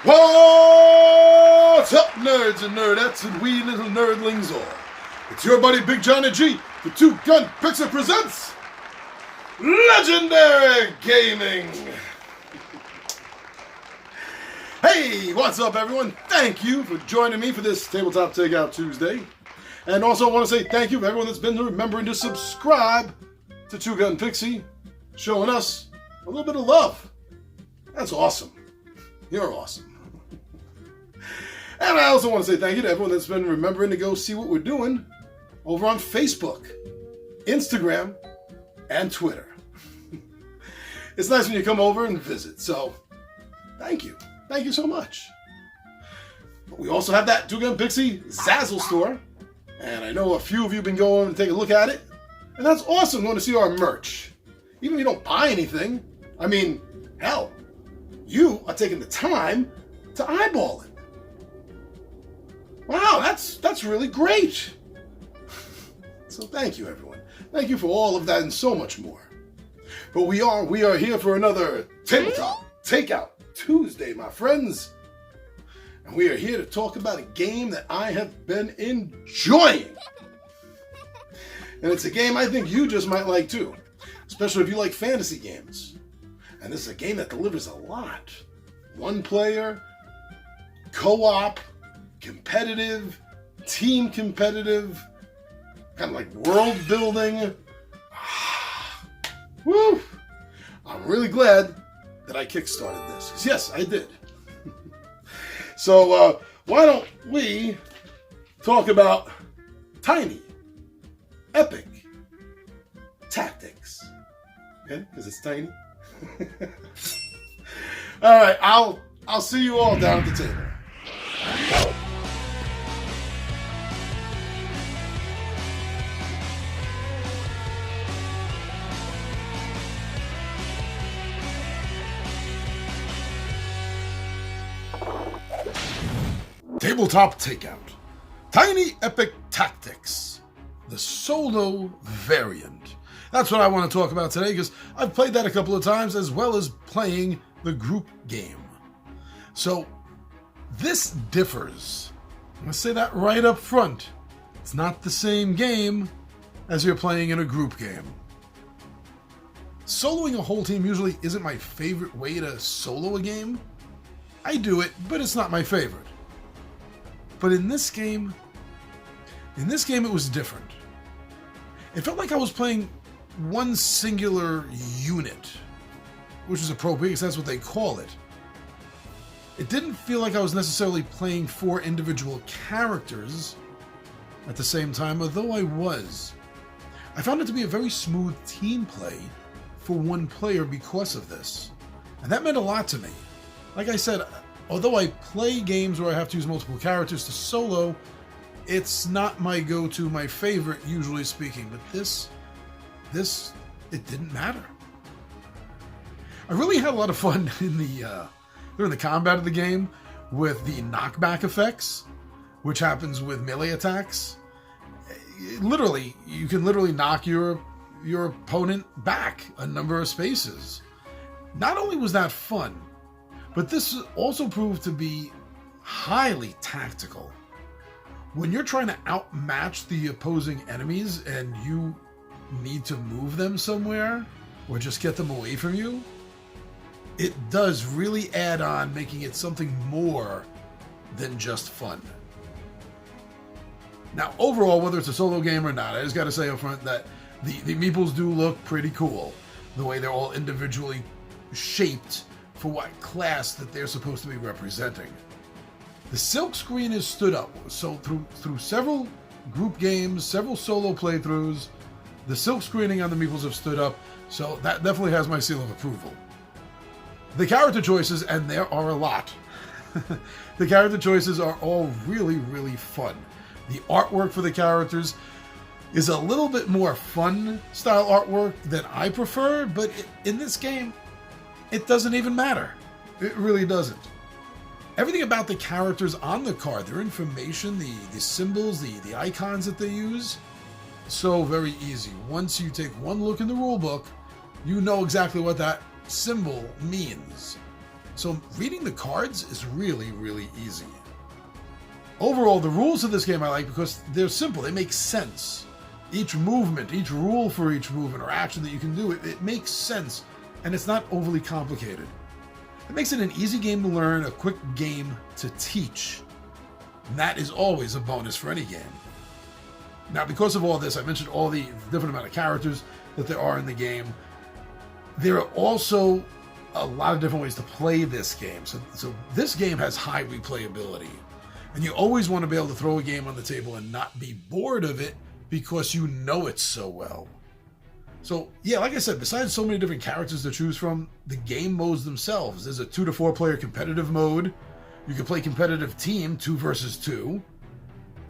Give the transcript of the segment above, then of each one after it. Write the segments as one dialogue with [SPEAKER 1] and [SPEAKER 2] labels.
[SPEAKER 1] What's up, nerds and nerdettes and wee little nerdlings all? It's your buddy Big Johnny G for Two Gun Pixie presents Legendary Gaming. Hey, what's up, everyone? Thank you for joining me for this Tabletop Takeout Tuesday. And also I want to say thank you for everyone that's been remembering to subscribe to Two Gun Pixie, showing us a little bit of love. That's awesome. You're awesome. And I also want to say thank you to everyone that's been remembering to go see what we're doing over on Facebook, Instagram, and Twitter. It's nice when you come over and visit, so thank you. Thank you so much. But we also have that Two Gun Pixie Zazzle store, and I know a few of you have been going to take a look at it, and that's awesome going to see our merch. Even if you don't buy anything, I mean, hell, you are taking the time to eyeball it. Wow, that's really great. So thank you, everyone. Thank you for all of that and so much more. But we are here for another Tabletop Takeout Tuesday, my friends. And we are here to talk about a game that I have been enjoying. And it's a game I think you just might like too, especially if you like fantasy games. And this is a game that delivers a lot. One player, co-op, competitive, team competitive, kind of like world building. Woo! I'm really glad that I kickstarted this. 'Cause yes, I did. So why don't we talk about Tiny Epic Tactics? Okay, because it's tiny. All right, I'll see you all down at the table. Tabletop Takeout. Tiny Epic Tactics. The solo variant. That's what I want to talk about today because I've played that a couple of times as well as playing the group game. So this differs. I'm going to say that right up front. It's not the same game as you're playing in a group game. Soloing a whole team usually isn't my favorite way to solo a game. I do it, but it's not my favorite. But in this game it was different. It felt like I was playing one singular unit, which is appropriate because that's what they call it. It didn't feel like I was necessarily playing four individual characters at the same time, although I was. I found it to be a very smooth team play for one player because of this. And that meant a lot to me. Like I said, although I play games where I have to use multiple characters to solo, it's not my go-to, my favorite, usually speaking. But this, it didn't matter. I really had a lot of fun during the combat of the game with the knockback effects, which happens with melee attacks. Literally, you can literally knock your opponent back a number of spaces. Not only was that fun, but this also proved to be highly tactical. When you're trying to outmatch the opposing enemies and you need to move them somewhere or just get them away from you, it does really add on, making it something more than just fun. Now, overall, whether it's a solo game or not, I just got to say up front that the meeples do look pretty cool. The way they're all individually shaped for what class that they're supposed to be representing. The silk screen is stood up, so through several group games, several solo playthroughs, the silk screening on the meeples have stood up, so that definitely has my seal of approval. The character choices, and there are a lot. The character choices are all really, really fun. The artwork for the characters is a little bit more fun style artwork than I prefer, but in this game, it doesn't even matter. It really doesn't. Everything about the characters on the card, their information, the symbols, the icons that they use, so very easy. Once you take one look in the rulebook, you know exactly what that symbol means. So reading the cards is really, really easy. Overall, the rules of this game I like because they're simple. They make sense. Each movement, each rule for each movement or action that you can do, it makes sense. And it's not overly complicated. It makes it an easy game to learn, a quick game to teach. And that is always a bonus for any game. Now, because of all this, I mentioned all the different amount of characters that there are in the game. There are also a lot of different ways to play this game. So this game has high replayability. And you always want to be able to throw a game on the table and not be bored of it because you know it so well. So, yeah, like I said, besides so many different characters to choose from, the game modes themselves. There's a 2 to 4 player competitive mode. You can play competitive team, 2 versus 2.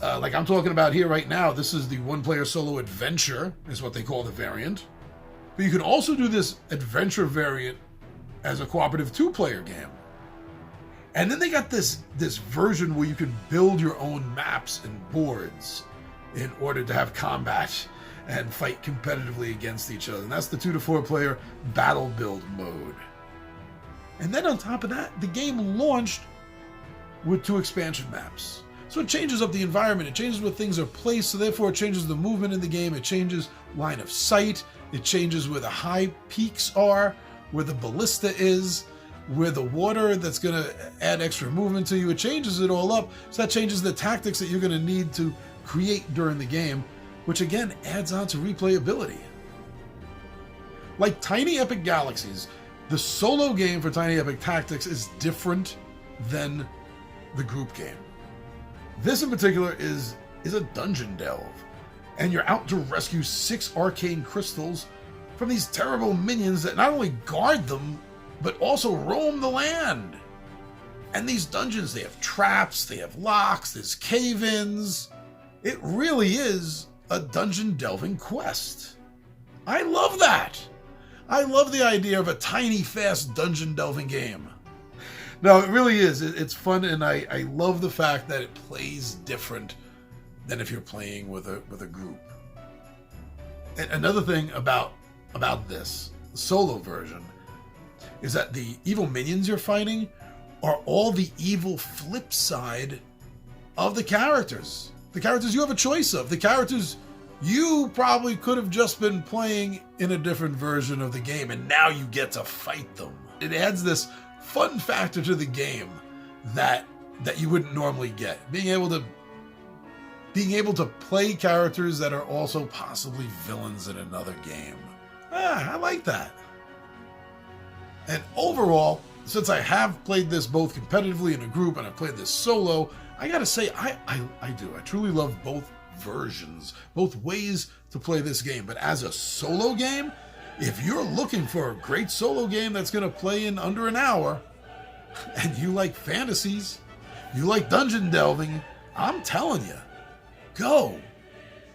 [SPEAKER 1] Like I'm talking about here right now, this is the 1-player solo adventure, is what they call the variant. But you can also do this adventure variant as a cooperative 2-player game. And then they got this version where you can build your own maps and boards in order to have combat and fight competitively against each other. And that's the 2 to 4 player battle build mode. And then on top of that, the game launched with 2 expansion maps. So it changes up the environment, it changes where things are placed, so therefore it changes the movement in the game, it changes line of sight, it changes where the high peaks are, where the ballista is, where the water that's going to add extra movement to you. It changes it all up, so that changes the tactics that you're going to need to create during the game, which again adds on to replayability. Like Tiny Epic Galaxies, the solo game for Tiny Epic Tactics is different than the group game. This in particular is a dungeon delve, and you're out to rescue 6 arcane crystals from these terrible minions that not only guard them, but also roam the land. And these dungeons, they have traps, they have locks, there's cave-ins. It really is a dungeon delving quest. I love that. I love the idea of a tiny, fast dungeon delving game. No, it really is. It's fun, and I love the fact that it plays different than if you're playing with a group. And another thing about this solo version is that the evil minions you're fighting are all the evil flip side of the characters. The characters you have a choice of. The characters you probably could have just been playing in a different version of the game, and now you get to fight them. It adds this fun factor to the game that you wouldn't normally get. Being able to play characters that are also possibly villains in another game. I like that. And overall, since I have played this both competitively in a group and I've played this solo, I gotta say, I do. I truly love both versions, both ways to play this game. But as a solo game, if you're looking for a great solo game that's going to play in under an hour, and you like fantasies, you like dungeon delving, I'm telling you, go.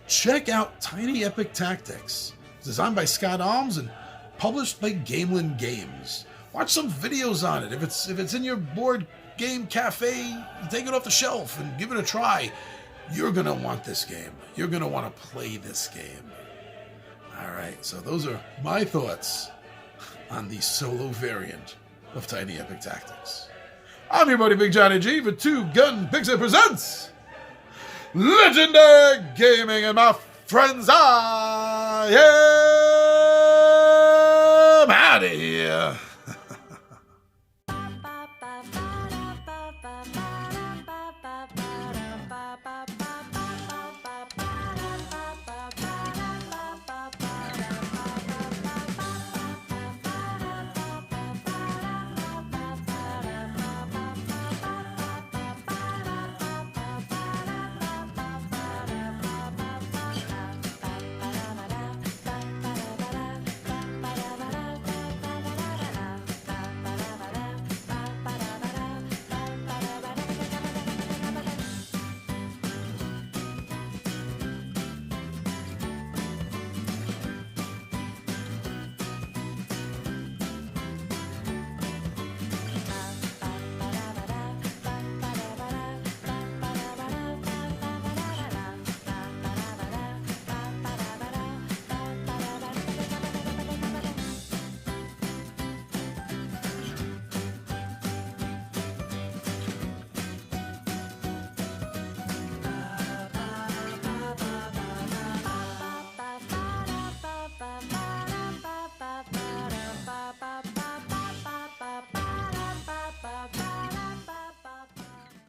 [SPEAKER 1] Check out Tiny Epic Tactics. It's designed by Scott Alms and published by Gamelyn Games. Watch some videos on it. If it's in your board game cafe, take it off the shelf and give it a try. You're going to want this game. You're going to want to play this game. All right, so those are my thoughts on the solo variant of Tiny Epic Tactics. I'm your buddy Big Johnny G for Two Gun Pixie presents Legendary Gaming, and my friends, I am out of here.